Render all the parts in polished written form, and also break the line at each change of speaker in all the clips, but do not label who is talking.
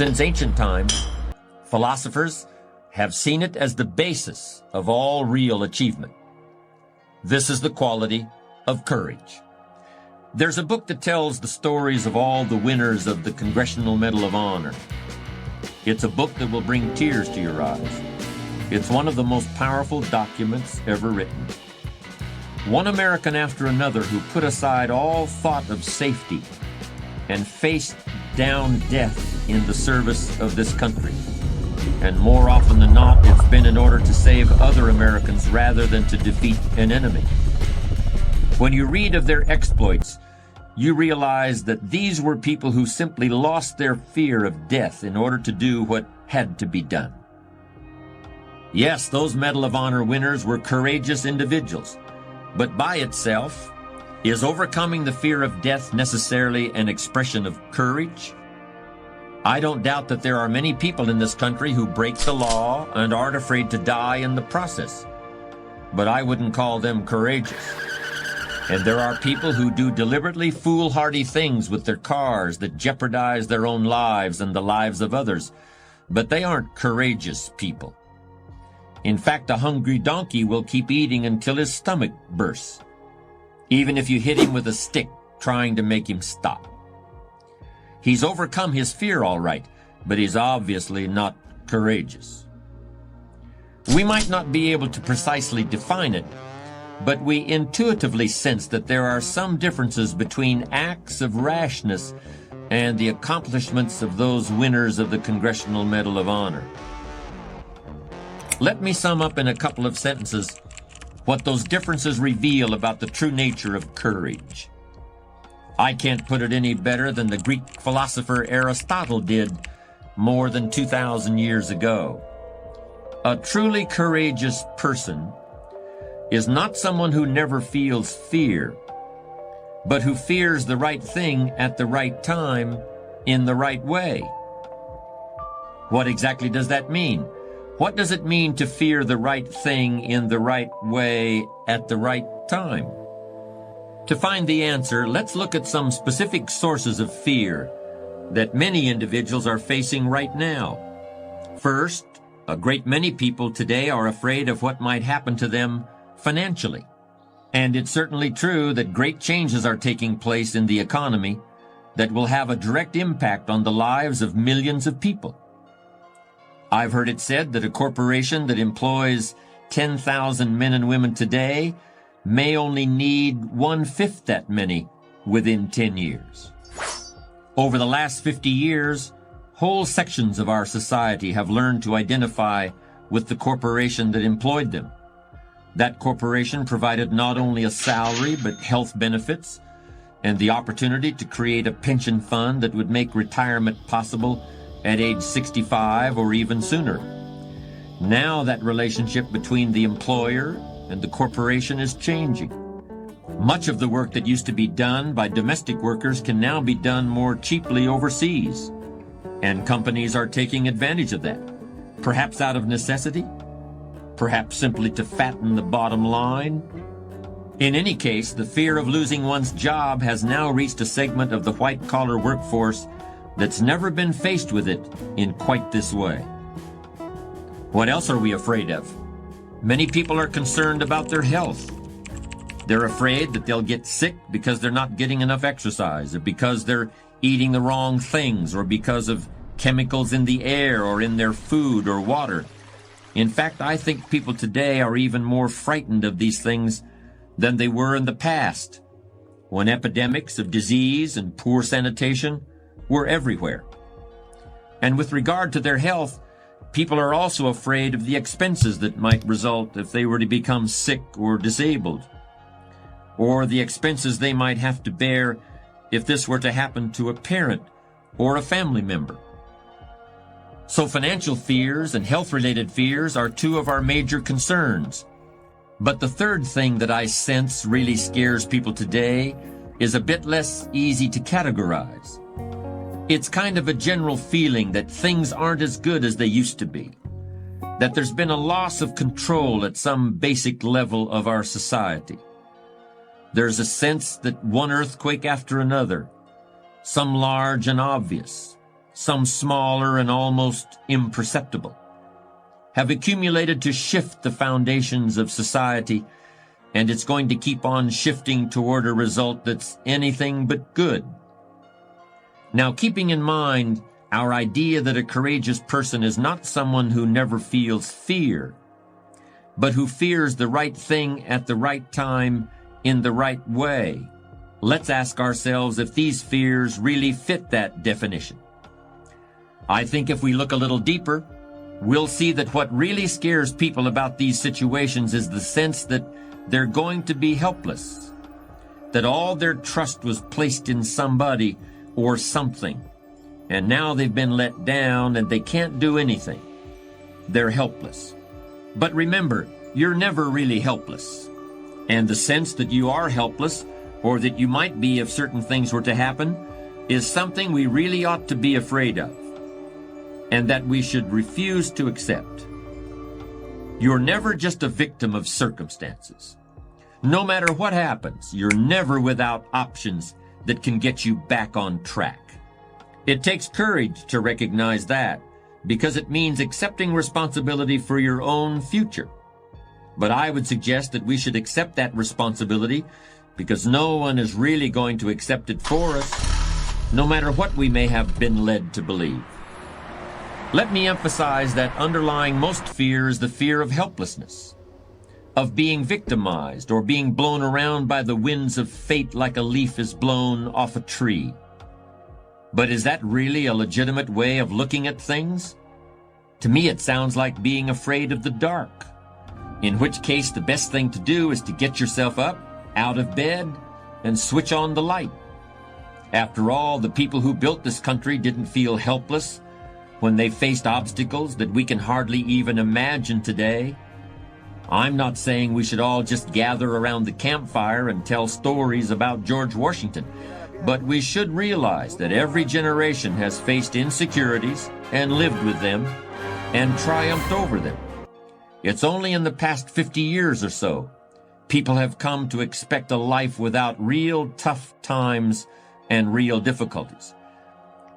Since ancient times, philosophers have seen it as the basis of all real achievement. This is the quality of courage. There's a book that tells the stories of all the winners of the Congressional Medal of Honor. It's a book that will bring tears to your eyes. It's one of the most powerful documents ever written. One American after another who put aside all thought of safety and faced down death in the service of this country. And more often than not, it's been in order to save other Americans rather than to defeat an enemy. When you read of their exploits, you realize that these were people who simply lost their fear of death in order to do what had to be done. Yes, those Medal of Honor winners were courageous individuals, but by itself, is overcoming the fear of death necessarily an expression of courage? I don't doubt that there are many people in this country who break the law and aren't afraid to die in the process, but I wouldn't call them courageous. And there are people who do deliberately foolhardy things with their cars that jeopardize their own lives and the lives of others, but they aren't courageous people. In fact, a hungry donkey will keep eating until his stomach bursts, even if you hit him with a stick trying to make him stop. He's overcome his fear all right, but he's obviously not courageous. We might not be able to precisely define it, but we intuitively sense that there are some differences between acts of rashness and the accomplishments of those winners of the Congressional Medal of Honor. Let me sum up in a couple of sentences what those differences reveal about the true nature of courage. I can't put it any better than the Greek philosopher Aristotle did more than 2,000 years ago. A truly courageous person is not someone who never feels fear, but who fears the right thing at the right time in the right way. What exactly does that mean? What does it mean to fear the right thing in the right way at the right time? To find the answer, let's look at some specific sources of fear that many individuals are facing right now. First, a great many people today are afraid of what might happen to them financially. And it's certainly true that great changes are taking place in the economy that will have a direct impact on the lives of millions of people. I've heard it said that a corporation that employs 10,000 men and women today may only need 1/5 that many within 10 years. Over the last 50 years, whole sections of our society have learned to identify with the corporation that employed them. That corporation provided not only a salary but health benefits and the opportunity to create a pension fund that would make retirement possible at age 65 or even sooner. Now that relationship between the employer and the corporation is changing. Much of the work that used to be done by domestic workers can now be done more cheaply overseas, and companies are taking advantage of that, perhaps out of necessity, perhaps simply to fatten the bottom line. In any case, the fear of losing one's job has now reached a segment of the white-collar workforce that's never been faced with it in quite this way. What else are we afraid of? Many people are concerned about their health. They're afraid that they'll get sick because they're not getting enough exercise, or because they're eating the wrong things, or because of chemicals in the air or in their food or water. In fact, I think people today are even more frightened of these things than they were in the past, when epidemics of disease and poor sanitation were everywhere. And with regard to their health, people are also afraid of the expenses that might result if they were to become sick or disabled, or the expenses they might have to bear if this were to happen to a parent or a family member. So financial fears and health-related fears are two of our major concerns. But the third thing that I sense really scares people today is a bit less easy to categorize. It's kind of a general feeling that things aren't as good as they used to be, that there's been a loss of control at some basic level of our society. There's a sense that one earthquake after another, some large and obvious, some smaller and almost imperceptible, have accumulated to shift the foundations of society, and it's going to keep on shifting toward a result that's anything but good. Now, keeping in mind our idea that a courageous person is not someone who never feels fear, but who fears the right thing at the right time in the right way, let's ask ourselves if these fears really fit that definition. I think if we look a little deeper, we'll see that what really scares people about these situations is the sense that they're going to be helpless, that all their trust was placed in somebody or something, and now they've been let down and they can't do anything. They're helpless. But remember, you're never really helpless. And the sense that you are helpless, or that you might be if certain things were to happen, is something we really ought to be afraid of, and that we should refuse to accept. You're never just a victim of circumstances. No matter what happens, you're never without options that can get you back on track. It takes courage to recognize that, because it means accepting responsibility for your own future. But I would suggest that we should accept that responsibility because no one is really going to accept it for us, no matter what we may have been led to believe. Let me emphasize that underlying most fear is the fear of helplessness, of being victimized or being blown around by the winds of fate like a leaf is blown off a tree. But is that really a legitimate way of looking at things? To me, it sounds like being afraid of the dark, in which case the best thing to do is to get yourself up, out of bed, and switch on the light. After all, the people who built this country didn't feel helpless when they faced obstacles that we can hardly even imagine today. I'm not saying we should all just gather around the campfire and tell stories about George Washington, but we should realize that every generation has faced insecurities and lived with them and triumphed over them. It's only in the past 50 years or so people have come to expect a life without real tough times and real difficulties.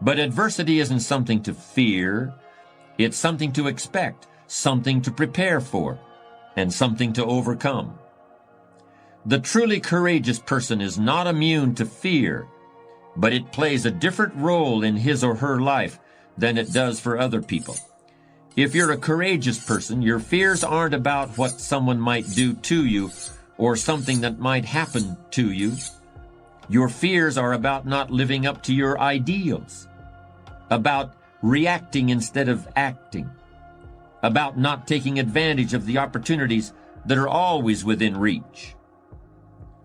But adversity isn't something to fear. It's something to expect, something to prepare for, and something to overcome. The truly courageous person is not immune to fear, but it plays a different role in his or her life than it does for other people. If you're a courageous person, your fears aren't about what someone might do to you or something that might happen to you. Your fears are about not living up to your ideals, about reacting instead of acting, about not taking advantage of the opportunities that are always within reach.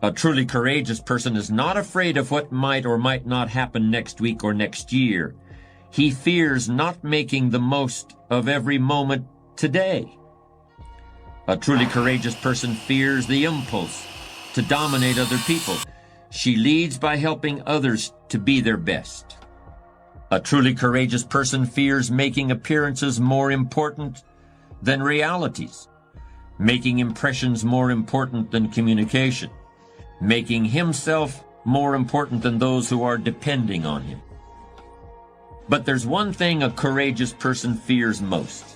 A truly courageous person is not afraid of what might or might not happen next week or next year. He fears not making the most of every moment today. A truly courageous person fears the impulse to dominate other people. She leads by helping others to be their best. A truly courageous person fears making appearances more important than realities, making impressions more important than communication, making himself more important than those who are depending on him. But there's one thing a courageous person fears most.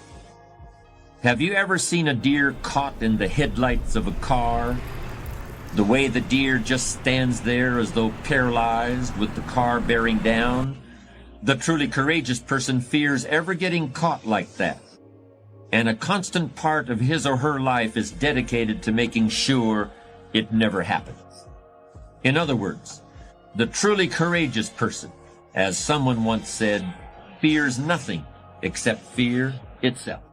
Have you ever seen a deer caught in the headlights of a car? The way the deer just stands there as though paralyzed with the car bearing down? The truly courageous person fears ever getting caught like that. And a constant part of his or her life is dedicated to making sure it never happens. In other words, the truly courageous person, as someone once said, fears nothing except fear itself.